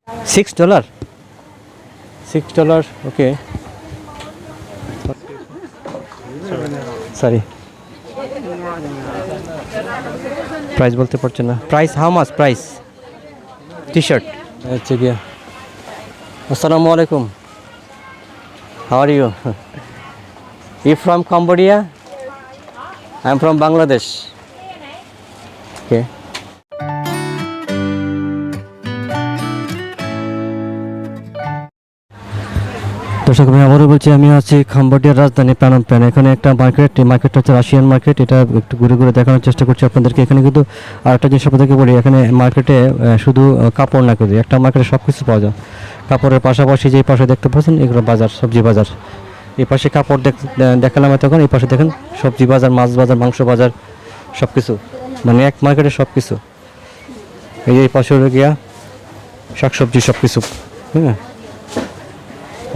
$6. $6. Okay. Sorry. Price বলতে পারছেন না। Price how much? Price? T-shirt. আচ্ছা গিয়া। Assalamu alaikum. How are you? You from Cambodia? I'm from Bangladesh. Okay. দর্শক আমি আবারও বলছি, আমি আছি কম্বোডিয়ার রাজধানী প্যানম পেন। এখানে একটা মার্কেট, এই মার্কেটটা হচ্ছে রাশিয়ান মার্কেট। এটা একটু ঘুরে ঘুরে দেখানোর চেষ্টা করছি আপনাদেরকে। এখানে কিন্তু আরেকটা জিনিস আপনাদেরকে বলি, এখানে মার্কেটে শুধু কাপড় না, কিন্তু একটা মার্কেটে সব কিছু পাওয়া যায়। কাপড়ের পাশাপাশি যে পাশে দেখতে পাচ্ছেন এগুলো বাজার, সবজি বাজার। এই পাশে কাপড় দেখালাম তখন, এই পাশে দেখেন সবজি বাজার, মাছ বাজার, মাংস বাজার, সব কিছু, মানে এক মার্কেটে সব কিছু। এই পাশে হলো গিয়া শাকসবজি, সব কিছু। হ্যাঁ,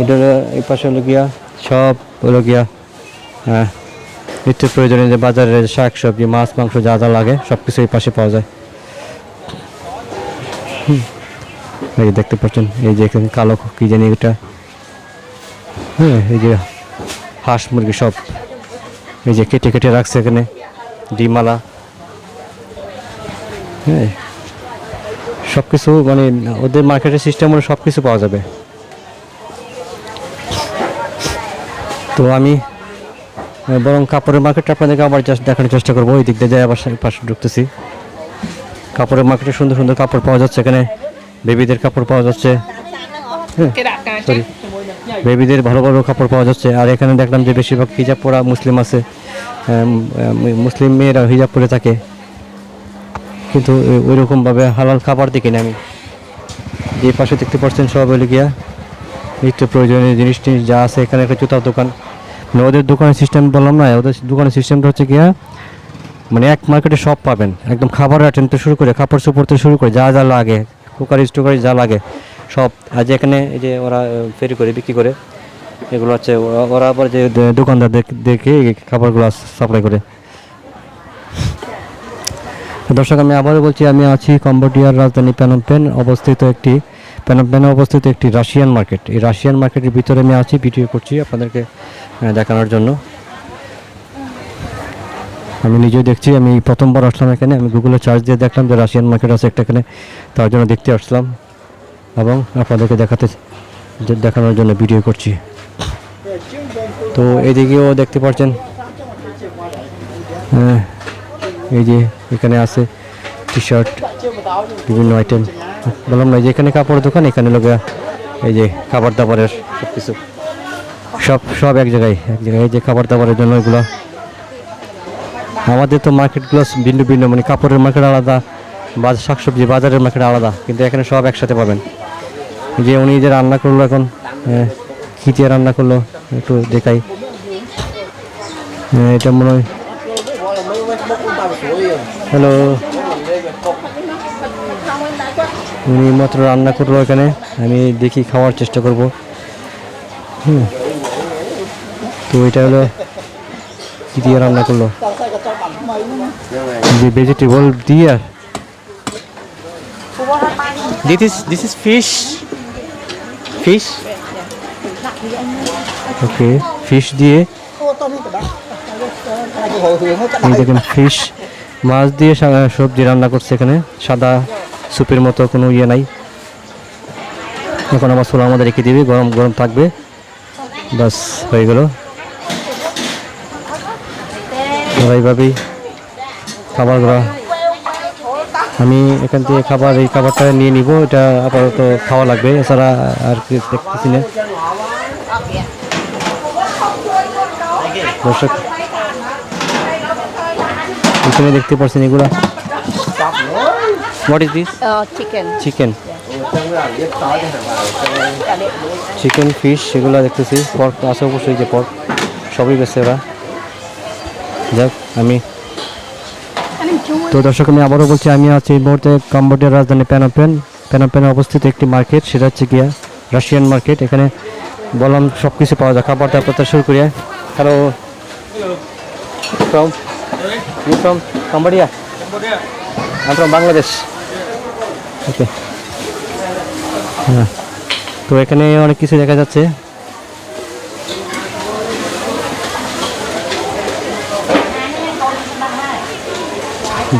এটা এই পাশে হলো গিয়া সব হলো গিয়া নিত্য প্রয়োজনীয় যে বাজারের শাক সবজি, মাছ মাংস যা যা লাগে সব কিছু এই পাশে পাওয়া যায়। এই যে দেখতে পাচ্ছেন, এই যে এখানে কালো কি জানি এটা, হ্যাঁ, এই যে হাঁস মুরগি সব এই যে কেটে কেটে রাখছে এখানে, ডিমালা। হ্যাঁ, সব কিছু, মানে ওদের মার্কেটের সিস্টেম হলে সব কিছু পাওয়া যাবে। তো আমি বরং কাপড়ের মার্কেটটা আপনাদেরকে আবার জাস্ট দেখানোর চেষ্টা করবো। ওই দিক দিয়ে যাই, আবার পাশে ঢুকতেছি। কাপড়ের মার্কেটে সুন্দর সুন্দর কাপড় পাওয়া যাচ্ছে এখানে, বেবিদের কাপড় পাওয়া যাচ্ছে। হ্যাঁ, সরি, বেবিদের ভালো ভালো কাপড় পাওয়া যাচ্ছে। আর এখানে দেখলাম যে বেশিরভাগ হিজাব পরা মুসলিম আছে, মুসলিম মেয়েরা হিজাব পরে থাকে, কিন্তু ওইরকমভাবে হালাল খাবার দেখি না আমি। যে পাশে দেখতে পাচ্ছেন সব হলে গিয়া নিত্য প্রয়োজনীয় জিনিস যা আছে। এখানে একটা জুতার দোকান, মানে ওদের দোকানের সিস্টেম বললাম না, ওদের দোকানের সিস্টেমটা হচ্ছে গিয়া মানে এক মার্কেটে সব পাবেন, একদম খাবার আইটেম থেকে শুরু করে কাপড় চোপড় থেকে শুরু করে যা যা লাগে, কুকারি স্টোকারি যা লাগে সব। আজ এখানে এই যে ওরা ফেরি করে বিক্রি করে, এগুলো হচ্ছে ওরা আবার যে দোকানদার দেখে খাবারগুলো সাপ্লাই করে। দর্শক আমি আবারও বলছি, আমি আছি কম্বোডিয়ার রাজধানী প্যানম পেন অবস্থিত একটি রাশিয়ান মার্কেট। এই রাশিয়ান মার্কেটের ভিতরে আমি আছি, ভিডিও করছি আপনাদেরকে দেখানোর জন্য। আমি নিজেও দেখছি, আমি প্রথমবার আসলাম এখানে। আমি গুগলে সার্চ দিয়ে দেখলাম যে রাশিয়ান মার্কেট আছে একটা এখানে, তার জন্য দেখতে আসলাম এবং আপনাদেরকে দেখানোর জন্য ভিডিও করছি। তো এইদিকেও দেখতে পাচ্ছেন, এই যে এখানে আছে টি শার্ট, বিভিন্ন আইটেম। বললাম না যে এখানে কাপড়ের দোকান, এখানে লোক এই যে খাবার দাবারের সব কিছু, সব এক জায়গায়। এই যে খাবার দাবারের জন্য এগুলো। আমাদের তো মার্কেটগুলো ভিন্ন ভিন্ন, মানে কাপড়ের মার্কেট আলাদা, শাকসবজি বাজারের মার্কেট আলাদা, কিন্তু এখানে সব একসাথে পাবেন। যে উনি যে রান্না করলো এখন, কী দিয়ে রান্না করলো একটু দেখাই। এটা মনে হয়, হ্যালো, উনি মাত্র রান্না করলো এখানে, আমি দেখি খাওয়ার চেষ্টা করব। তো এটা হলো কি দিয়ে রান্না করলো, যে ভেজিটেবল দিয়ে। This is fish. Okay, fish দিয়ে, এই দেখেন ফিশ, মাছ দিয়ে সবজি রান্না করছে এখানে। সাদা স্যুপের মতো কোনো ইয়ে নাই। এখন আমার ছোলা আমাদের রেখে দিবি, গরম গরম থাকবে, বাস হয়ে গেল। এইভাবেই খাবারগুলো আমি এখান থেকে এই খাবারটা নিয়ে নিব। এটা আপাতত খাওয়া লাগবে, এছাড়া আর কি দেখতেছি না। দর্শক এখানে দেখতে পাচ্ছেন এগুলা, what is this? Chicken fish এগুলো দেখতেছি। পর্ক আছে অবশ্যই, যে পর্ক সবই বেছে ওরা। যাক, তো দর্শক আমি আবারও বলছি, আমি আছি এই মুহূর্তে কম্বোডিয়ার রাজধানী প্যানম পেনে অবস্থিত একটি মার্কেট, সেটা হচ্ছে গিয়া রাশিয়ান মার্কেট। এখানে বললাম সব কিছু পাওয়া যায়, খাবার দাবার শুরু করিয়া। Hello, from Cambodia? I'm from Bangladesh. Okay. হ্যাঁ, তো এখানে অনেক কিছু দেখা যাচ্ছে।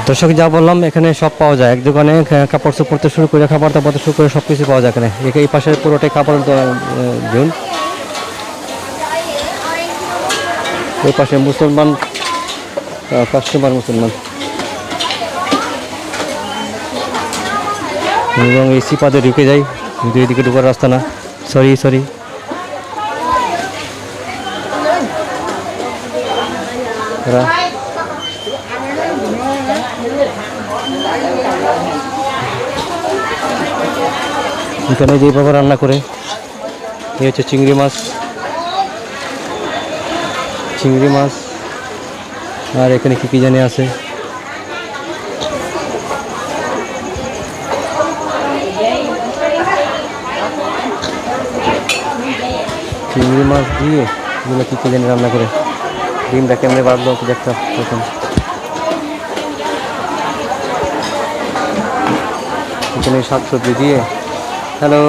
দর্শক যা বললাম এখানে সব পাওয়া যায় এক দোকানে, কাপড় চোপড় থেকে শুরু করে খাবার দাবার থেকে শুরু করে সব কিছু পাওয়া যায় এখানে। এই পাশে পুরোটাই কাপড়ের জোন। এই পাশে মুসলমান কাস্টমার, মুসলমান এবং এই সিপাতে ঢুকে যাই, দুই দিকে ঢুকার রাস্তা না। সরি এখানে যেভাবে রান্না করে, এই হচ্ছে চিংড়ি মাছ, আর এখানে কি জানি আছে। চিংড়ি মাছ দিয়ে এগুলো কি জানি রান্না করে। ডিমটা কেমনে বাড়লো দেখতে প্রথম। এখানে শাকসবজি দিয়ে। Hello,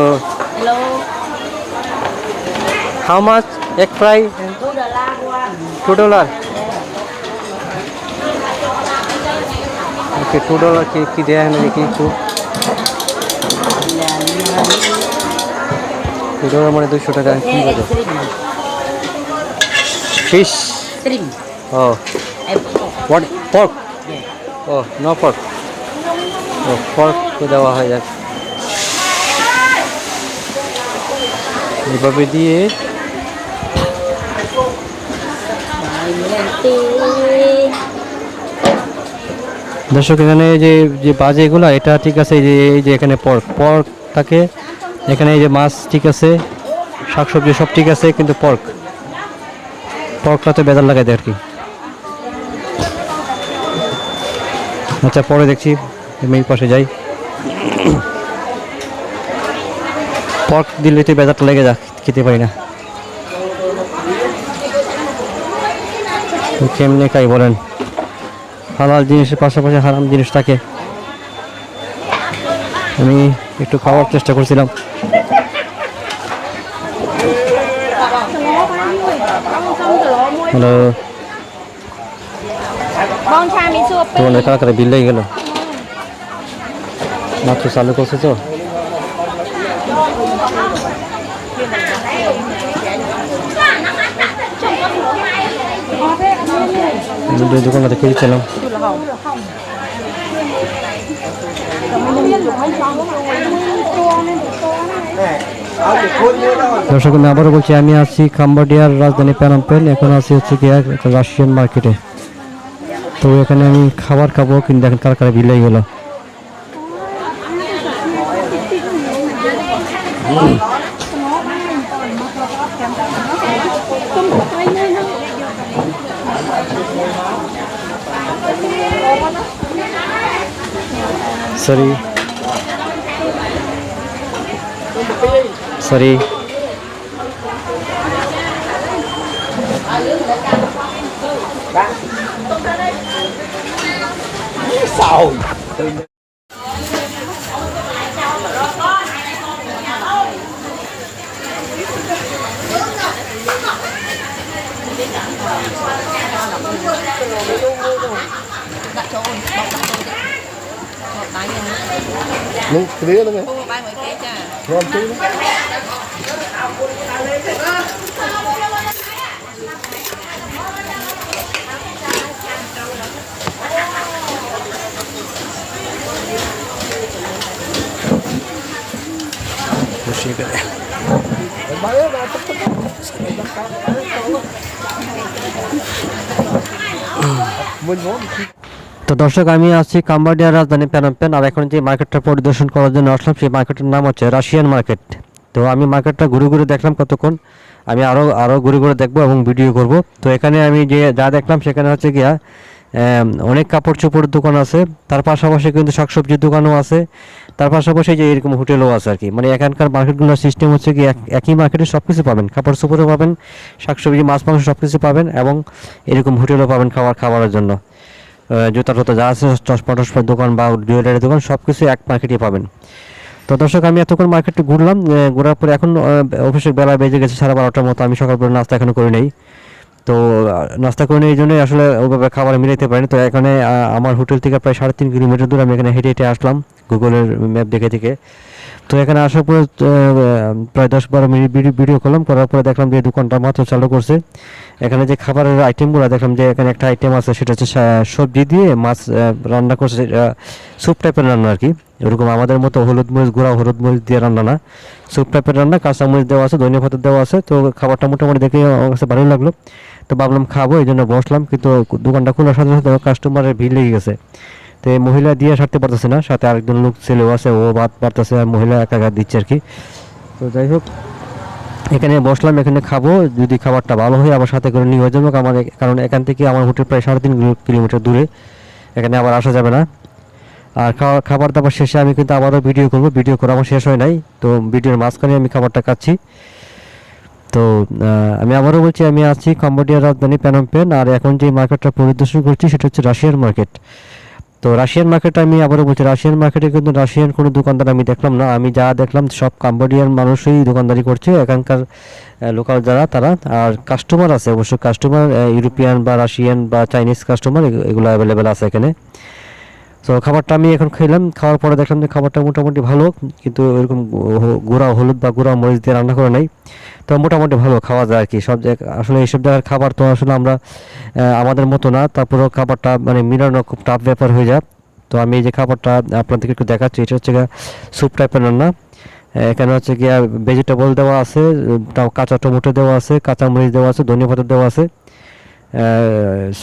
how much egg fry? $2। Okay, $2 কি দেয়া হয় নাকি? $2 মানে 200 টাকা। কি বলতো? Fish? Oh. What? Pork? Oh, no pork. Oh, pork তো দেওয়া হয় যাক। এভাবে দিয়ে দর্শক এখানে যে বাজে এগুলো, এটা ঠিক আছে। এই যে এখানে পর্ক থাকে, এখানে এই যে মাছ ঠিক আছে, শাকসবজি সব ঠিক আছে, কিন্তু পর্কটা তো বেজার লাগাই দেয় আর কি। আচ্ছা, পরে দেখছি, আমি এই পাশে যাই। পর্ক দিলে তো বেজারটা লেগে যা, খেতে পারি না। কেমনে খাই বলেন? হালাল জিনিসের পাশাপাশি হারাম জিনিস থাকে। আমি একটু খাওয়ার চেষ্টা করছিলাম। হ্যালো, তোমার কারা বিল লেগে গেল? মাত্র চালু করছে তো। দোকানটাতে খেয়েছিলাম। দর্শক, আমি আবারও বলছি, আমি আছি কাম্বোডিয়ার রাজধানী প্যানম পেন। এখন আছি হচ্ছে কি রাশিয়ান মার্কেটে। তো এখানে আমি খাবার খাবো, কিন্তু দেখেন কার কারা বিল হয়ে গেল। Sorry Nung kia luôn Mua 3 người kia cha. ngon chứ. তো দর্শক, আমি আছি কাম্বোডিয়ার রাজধানী প্যানম পেন। আর এখন যে মার্কেটটা পরিদর্শন করার জন্য আসলাম, সেই মার্কেটের নাম হচ্ছে রাশিয়ান মার্কেট। তো আমি মার্কেটটা ঘুরে ঘুরে দেখলাম কতক্ষণ। আমি আরও ঘুরে ঘুরে দেখবো এবং ভিডিও করব। তো এখানে আমি যা দেখলাম সেখানে হচ্ছে গিয়া অনেক কাপড় চোপড়ের দোকান আছে, তার পাশাপাশি কিন্তু শাকসবজির দোকানও আছে, তার পাশাপাশি যে এরকম হোটেলও আছে আর কি। মানে এখানকার মার্কেটগুলোর সিস্টেম হচ্ছে কি একই মার্কেটে সব কিছু পাবেন, কাপড় চোপড়ও পাবেন, শাকসবজি মাছ মাংস সব কিছু পাবেন, এবং এরকম হোটেলও পাবেন খাবারের জন্য। জুতা টুতা যা আছে, চশমা টশমার দোকান বা জুয়েলারির দোকান সব কিছু এক মার্কেটে পাবেন। তো তো দর্শক আমি এতক্ষণ মার্কেটে ঘুরলাম, ঘোরার পরে এখন অফিসের বেলা বেজে গেছে 12:30টার মতো। আমি সকালবেলা নাস্তা এখনো করি নাই, তো নাস্তা করে এই জন্যই আসলে ওইভাবে খাবার মিলাইতে পারিনি। তো এখানে আমার হোটেল থেকে প্রায় 3.5 কিলোমিটার দূর আমি এখানে হেঁটে হেঁটে আসলাম গুগলের ম্যাপ দেখে থেকে। তো এখানে আসার পরে প্রায় 10-12 মিনিট ভিডিও করলাম, করার পরে দেখলাম যে দোকানটা মাত্র চালু করছে। এখানে যে খাবারের আইটেমগুলো দেখলাম যে এখানে একটা আইটেম আছে, সেটা হচ্ছে সবজি দিয়ে মাছ রান্না করছে, স্যুপ টাইপের রান্না আর কি। এরকম আমাদের মতো হলুদ মরিচ গুঁড়া হলুদ মরিচ দিয়ে রান্না না, স্যুপ টাইপের রান্না, কাঁচা মরিচ দেওয়া আছে, ধনিয়া পাতা দেওয়া আছে। তো খাবারটা মোটামুটি দেখে আমার কাছে ভালোই লাগলো, তো ভাবলাম খাবো, এই জন্য বসলাম। কিন্তু দোকানটা খোলার সাথে সাথে কাস্টমারের ভিড় লেগে গেছে। তো এই মহিলা দিয়ে সারতে পারতেছে না, সাথে আরেকজন লোক ছেলেও আছে, ও ভাত পারতেছে আর মহিলা একা একা দিচ্ছে আর কি। তো যাই হোক, এখানে বসলাম, এখানে খাবো, যদি খাবারটা ভালো হয় আবার সাথে করে নিয়ে যাবো আমার, কারণ এখান থেকে আমার হোটেল প্রায় 3.5 কিলোমিটার দূরে, এখানে আবার আসা যাবে না। আর খাবার দাবার শেষে আমি কিন্তু আবারও ভিডিও করবো, ভিডিও করা আমার শেষ হয় নাই, তো ভিডিওর মাঝখানে আমি খাবারটা খাচ্ছি। তো আমি আবারও বলছি, আমি আছি কম্বোডিয়ার রাজধানী প্যানম পেন, আর এখন যে মার্কেটটা পরিদর্শন করছি সেটা হচ্ছে রাশিয়ান মার্কেট। তো রাশিয়ান মার্কেট, আমি আবারও বলছি, রাশিয়ান মার্কেটে কিন্তু রাশিয়ান কোনো দোকানদার আমি দেখলাম না। আমি যা দেখলাম সব কম্বোডিয়ান মানুষই দোকানদারি করছে, এখানকার লোকাল যারা তারা। আর কাস্টমার আছে অবশ্য, কাস্টমার ইউরোপিয়ান বা রাশিয়ান বা চাইনিজ কাস্টমার এগুলো অ্যাভেলেবেল আছে এখানে। তো খাবারটা আমি এখন খেলাম, খাওয়ার পরে দেখলাম যে খাবারটা মোটামুটি ভালো, কিন্তু এরকম গুঁড়া হলুদ বা গুঁড়া মরিচ দিয়ে রান্না করে নাই। তো মোটামুটি ভালো খাওয়া যায় আর কি। সব জায়গায় আসলে এইসব জায়গার খাবার তো আসলে আমরা আমাদের মতো না, তারপরেও খাবারটা মানে মিলানো খুব টাফ ব্যাপার হয়ে যায়। তো আমি এই যে খাবারটা আপনাদেরকে একটু দেখাচ্ছি, এটা হচ্ছে স্যুপ টাইপের রান্না। এখানে হচ্ছে গিয়া ভেজিটেবল দেওয়া আছে, কাঁচা টমেটো দেওয়া আছে, কাঁচা মরিচ দেওয়া আছে, ধনিয়া পাতা দেওয়া আছে,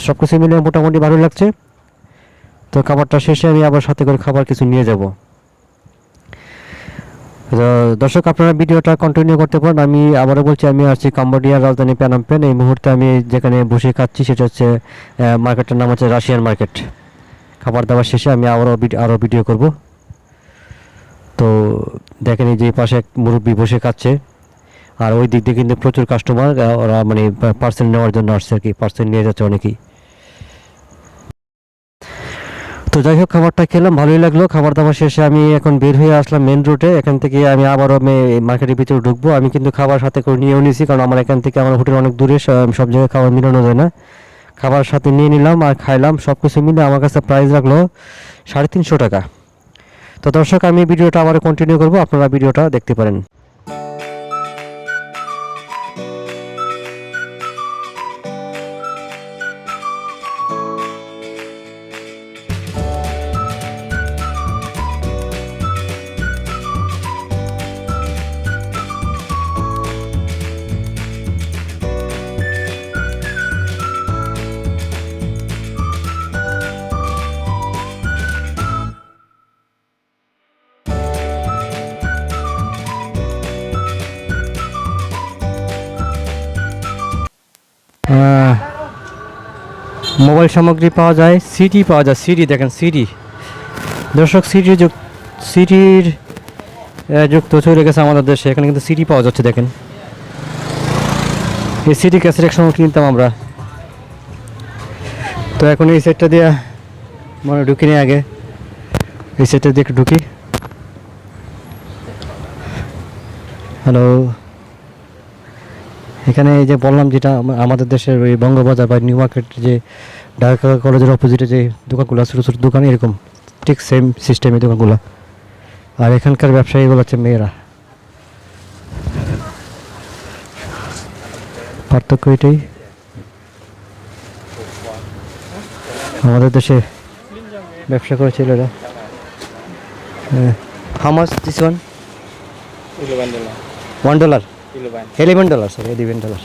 সব কিছু মিলে মোটামুটি ভালো লাগছে। তো খাবারটা শেষে আমি আবার সাথে করে খাবার কিছু নিয়ে যাব। দর্শক আপনারা ভিডিওটা কন্টিনিউ করতে পারেন। আমি আবারও বলছি, আমি আসছি কম্বোডিয়ার রাজধানী প্যানম পেন। এই মুহূর্তে আমি যেখানে বসে খাচ্ছি সেটা হচ্ছে মার্কেটের নাম হচ্ছে রাশিয়ান মার্কেট। খাবার দাবার শেষে আমি আরও ভিডিও করব। তো দেখেন এই যে পাশে এক মুরব্বী বসে খাচ্ছে, আর ওই দিক দিয়ে কিন্তু প্রচুর কাস্টমার, ওরা মানে পার্সেল নেওয়ার জন্য আসছে আর কি, পার্সেল নিয়ে যাচ্ছে অনেকেই। তো যাই হোক, খাবারটা খেলাম, ভালোই লাগলো। খাবার দাবার শেষে আমি এখন বের হয়ে আসলাম মেন রোডে। এখান থেকে আমি আবারও মার্কেটের ভিতরে ঢুকবো। আমি কিন্তু খাবার সাথে করে নিয়েও নিয়েছি, কারণ আমার এখান থেকে আমার হোটেল অনেক দূরে, সব জায়গায় খাবার মিলানো যায় না। খাবার সাথে নিয়ে নিলাম আর খাইলাম, সব কিছু মিলে আমার কাছে প্রাইস লাগলো 350 টাকা। তো দর্শক, আমি ভিডিওটা আবার কন্টিনিউ করবো, আপনারা ভিডিওটা দেখতে পারেন। মোবাইল সামগ্রী পাওয়া যায়, সিডি পাওয়া যায়, সিডি দেখেন, সিডি। দর্শক, সিডির যুক্ত চলে গেছে আমাদের দেশে। এখানে কিন্তু সিডি পাওয়া যাচ্ছে, দেখেন। এই সিডি ক্যাসেট একসময় কিনতাম আমরা। তো এখন এই সেটটা দিয়ে মানে ঢুকি নি, আগে এই সেটটা দিয়ে একটু ঢুকি। হ্যালো, এখানে এই যে বললাম, যেটা আমাদের দেশের ওই বঙ্গবাজার বা নিউ মার্কেট, যে ঢাকা কলেজের অপোজিটে যে দোকানগুলো, ছোটো ছোটো দোকান, এরকম ঠিক সেম সিস্টেমের দোকানগুলো। আর এখানকার ব্যবসায়ীগুলো হচ্ছে মেয়েরা। পার্থক্য এটাই, আমাদের দেশে ব্যবসা করে ছেলেরা। How much this one? $1, $11, sorry, $11।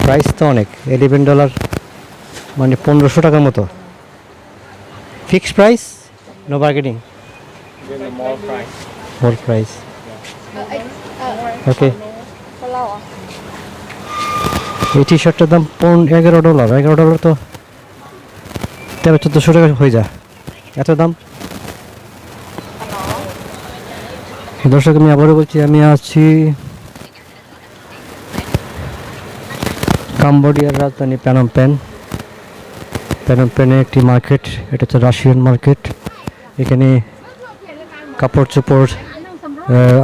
Price তো অনেক, $11 মানে 1500 টাকার মতো। Fixed price, no bargaining? More price, okay. এই টি শার্টটার দাম $11। $11 তো 1300-1400 টাকা হয়ে যায়, এত দাম। দর্শক, আমি আবারও বলছি, আমি আছি কম্বোডিয়ার রাজধানী প্যানম পেন। প্যানম পেনে একটি মার্কেট, এটা হচ্ছে রাশিয়ান মার্কেট। এখানে কাপড় চোপড়,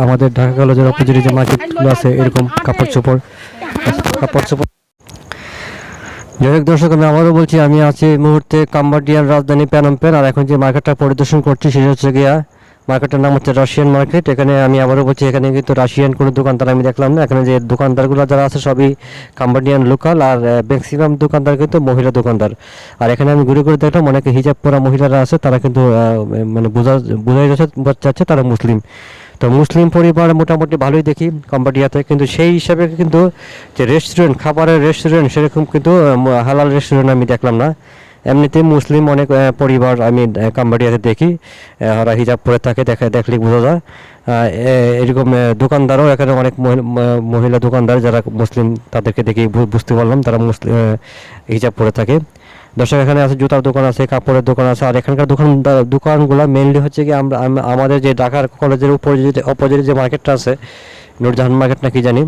আমাদের ঢাকা কলেজের অপোজিটে যে মার্কেটগুলো আছে এরকম কাপড় চোপড়। যাই হোক দর্শক, আমি আবারও বলছি, আমি আছি এই মুহূর্তে কাম্বোডিয়ার রাজধানী প্যানম পেন। আর এখন যে মার্কেটটা পরিদর্শন করছি সেটা হচ্ছে গিয়া, মার্কেটের নাম হচ্ছে রাশিয়ান মার্কেট। এখানে আমি আবারও বলছি, এখানে কিন্তু রাশিয়ান কোনো দোকানদার আমি দেখলাম না। এখানে যে দোকানদারগুলো যারা আছে সবই কাম্বোডিয়ান লোকাল, আর ম্যাক্সিমাম দোকানদার কিন্তু মহিলা দোকানদার। আর এখানে আমি ঘুরে ঘুরে দেখলাম অনেকে হিজাব পরা মহিলারা আছে, তারা কিন্তু মানে বোঝাই যাচ্ছে তারা মুসলিম। তো মুসলিম পরিবার মোটামুটি ভালোই দেখি কম্বোডিয়াতে, কিন্তু সেই হিসাবে কিন্তু যে রেস্টুরেন্ট, খাবারের রেস্টুরেন্ট সেরকম কিন্তু হালাল রেস্টুরেন্ট আমি দেখলাম না। এমনিতে মুসলিম অনেক পরিবার আমি কম্বোডিয়াতে দেখি, ওরা হিজাব পরে থাকে, দেখলে বোঝা যায়। এরকম দোকানদারও এখানে অনেক মহিলা দোকানদার যারা মুসলিম, তাদেরকে দেখে বুঝতে পারলাম তারা হিজাব পরে থাকে। দর্শক, এখানে আছে জুতার দোকান আছে, কাপড়ের দোকান আছে। আর এখানকার দোকানগুলো মেনলি হচ্ছে কি, আমাদের যে ঢাকার কলেজের অপোজিটে যে মার্কেটটা আছে, নূরজাহান মার্কেট নাকি জানি,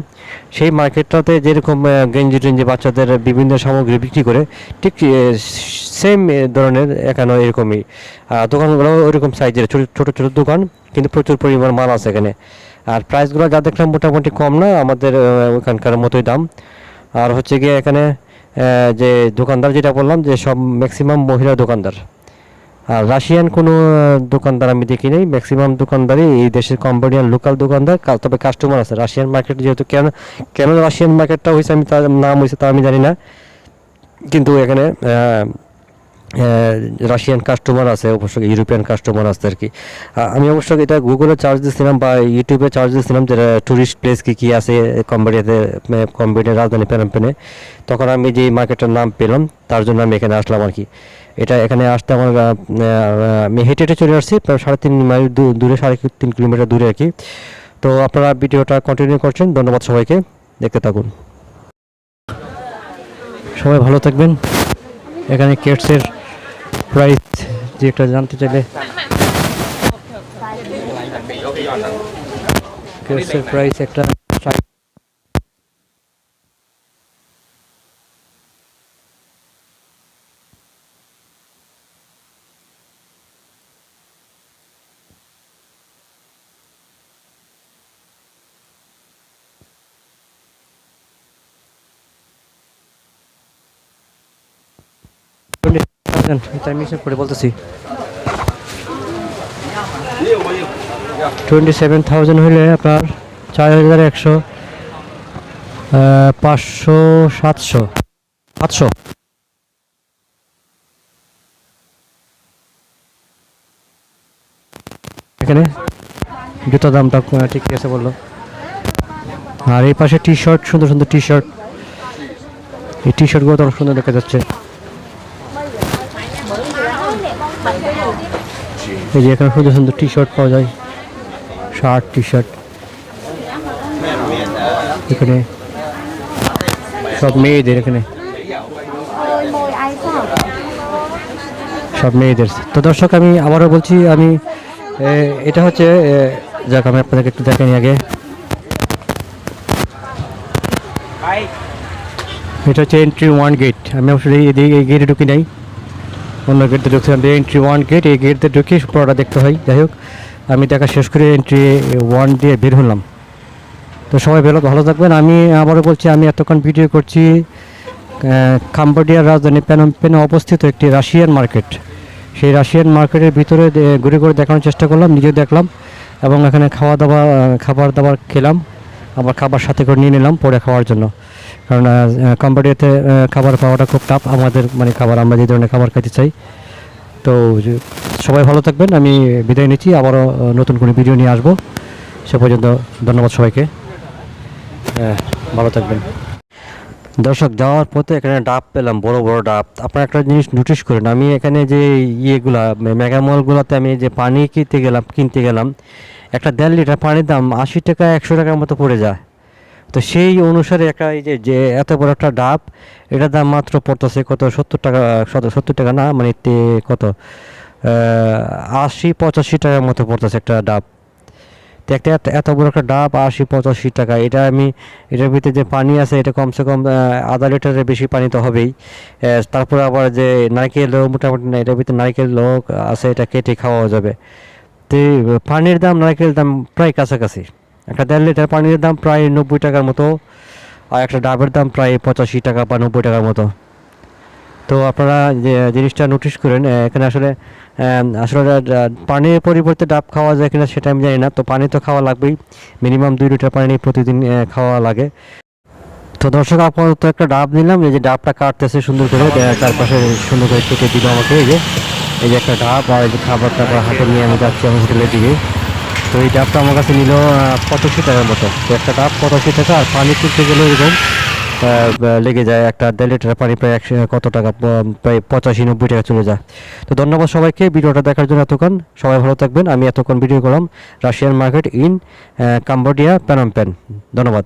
সেই মার্কেটটাতে যেরকম গেঞ্জি টেঞ্জি বাচ্চাদের বিভিন্ন সামগ্রী বিক্রি করে, ঠিক সেম ধরনের এখানে এরকমই দোকানগুলো ওইরকম সাইজের ছোটো ছোটো দোকান, কিন্তু প্রচুর পরিমাণ মাল আছে এখানে। আর প্রাইসগুলো যা দেখলাম মোটামুটি কম না, আমাদের ওখানকার মতোই দাম। আর হচ্ছে গিয়ে এখানে যে দোকানদার যেটা বললাম যে সব ম্যাক্সিমাম মহিলা দোকানদার। আর রাশিয়ান কোনো দোকানদার আমি দেখি নেই, ম্যাক্সিমাম দোকানদারই এই দেশের কম্বোডিয়ান লোকাল দোকানদার। তবে কাস্টমার আছে রাশিয়ান মার্কেট, যেহেতু কেন রাশিয়ান মার্কেটটা হয়েছে আমি তার নাম হয়েছে তা আমি জানি না, কিন্তু এখানে রাশিয়ান কাস্টমার আছে, অবশ্য ইউরোপিয়ান কাস্টমার আছে আর কি। আমি এটা গুগলে চার্জ দিয়েছিলাম বা ইউটিউবে চার্জ দিয়েছিলাম যে ট্যুরিস্ট প্লেস কী আছে কম্বোডিয়ার রাজধানী প্যানম পেনে। তখন আমি যে মার্কেটের নাম পেলাম, তার জন্য আমি এখানে আসলাম আর কি। এখানে আসতে আমার আমি হেঁটে হেঁটে চলে আসছি, প্রায় 3.5 মাইল দূরে, 3.5 কিলোমিটার দূরে আর কি। তো আপনারা ভিডিওটা কন্টিনিউ করছেন, ধন্যবাদ সবাইকে, দেখতে থাকুন। সবাই ভালো থাকবেন। এখানে কেটসের প্রাইস যে একটা জানতে চাইলে, কেটসের প্রাইস একটা করে বলতেছি 27,000 হলে আপনার 4,100, 500, 700। এখানে জুতার দামটা ঠিক আছে বললো। আর এই পাশে টি শার্ট, সুন্দর সুন্দর টি শার্ট, এই টি শার্টগুলো তো অনেক সুন্দর দেখা যাচ্ছে। এই যে এখানে সুন্দর সুন্দর টি শার্ট পাওয়া যায়, শার্ট, টি শার্ট। এখানে সব মেয়েদের, এখানে সব মেয়েদের। তো দর্শক, আমি আবারও বলছি, আমি এটা হচ্ছে যাক, আমি আপনাদেরকে একটু দেখানি আগে। এটা হচ্ছে এন্ট্রি 1 গেট। আমি অবশ্যই এই গেটে ঢুকি নাই, অন্য গেটে ঢুকছিলাম। এন্ট্রি 1 গেট, এই গেটে ঢুকি পুরোটা দেখতে হয়। যাই হোক, আমি দেখা শেষ করে এন্ট্রি 1 দিয়ে বের হলাম। তো সবাই ভালো থাকবেন। আমি আবারও বলছি, আমি এতক্ষণ ভিডিও করছি কম্বোডিয়ার রাজধানী প্যানম পেনে অবস্থিত একটি রাশিয়ান মার্কেট। সেই রাশিয়ান মার্কেটের ভিতরে ঘুরে ঘুরে দেখানোর চেষ্টা করলাম, নিজে দেখলাম, এবং এখানে খাবার দাবার খেলাম, আবার খাবার সাথে করে নিয়ে নিলাম পরে খাওয়ার জন্য। কারণ কম্বোডিয়াতে খাবার পাওয়াটা খুব টাফ আমাদের, মানে খাবার আমরা যে ধরনের খাবার খেতে চাই। তো সবাই ভালো থাকবেন, আমি বিদায় নিচ্ছি, আবারও নতুন কোনো ভিডিও নিয়ে আসবো। সে পর্যন্ত ধন্যবাদ সবাইকে, ভালো থাকবেন। দর্শক, যাওয়ার পথে এখানে ডাব পেলাম, বড় বড় ডাব। আপনারা একটা জিনিস নোটিশ করেন, আমি এখানে যে ইয়েগুলা মেগামলগুলোতে আমি যে পানি কিনতে গেলাম, একটা 1.5 লিটার পানির দাম 80 টাকা, 100 টাকার মতো পড়ে যায়। তো সেই অনুসারে একটা এই যে এত বড় একটা ডাব, এটার দাম মাত্র পড়তেছে কত, 70 টাকা, 70 টাকা না, মানে কত 80-85 টাকার মতো পড়তেছে একটা ডাব। তো এত বড় একটা ডাব 80-85 টাকা। এটার ভিতরে যে পানি আছে, এটা কমসে কম আধা লিটারের বেশি পানি তো হবেই। তারপরে আবার যে নারকেলও মোটামুটি না, এটার ভিতরে নারকেল আছে, এটা কেটে খাওয়া যাবে। তো তো পানির দাম নারকেল দাম প্রায় কাছাকাছি, একটা 1.5 লিটার পানির দাম প্রায় 90 টাকার মতো, আর একটা ডাবের দাম প্রায় 85 টাকা বা 90 টাকার মতো। তো আপনারা যে জিনিসটা নোটিশ করেন, এখানে আসলে আসলে পানির পরিবর্তে ডাব খাওয়া যায় কিনা সেটা আমি জানি না। তো পানি তো খাওয়া লাগবেই, মিনিমাম 2 লিটার পানি প্রতিদিন খাওয়া লাগে। তো দর্শক আপাতত একটা ডাব নিলাম, এই যে ডাবটা কাটতেছে সুন্দর করে, চারপাশে সুন্দর করে কেটে দিল আমাকে। এই যে একটা ডাব, আর এই যে খাবার টাবার হাতে নিয়ে আমি যাচ্ছি আমার হোটেলের দিকে। তো এই ডাবটা আমার কাছে নিল 85 টাকার মতো। তো একটা ডাব 85 টাকা, আর পানি তুলতে গেলে এরকম লেগে যায় একটা 1.5 লিটার পানি প্রায় 100 কত টাকা, প্রায় 85-90 টাকা চলে যায়। তো ধন্যবাদ সবাইকে ভিডিওটা দেখার জন্য। এতক্ষণ সবাই ভালো থাকবেন। আমি এতক্ষণ ভিডিও করলাম Russian market in Cambodia, Phnom Penh. ধন্যবাদ।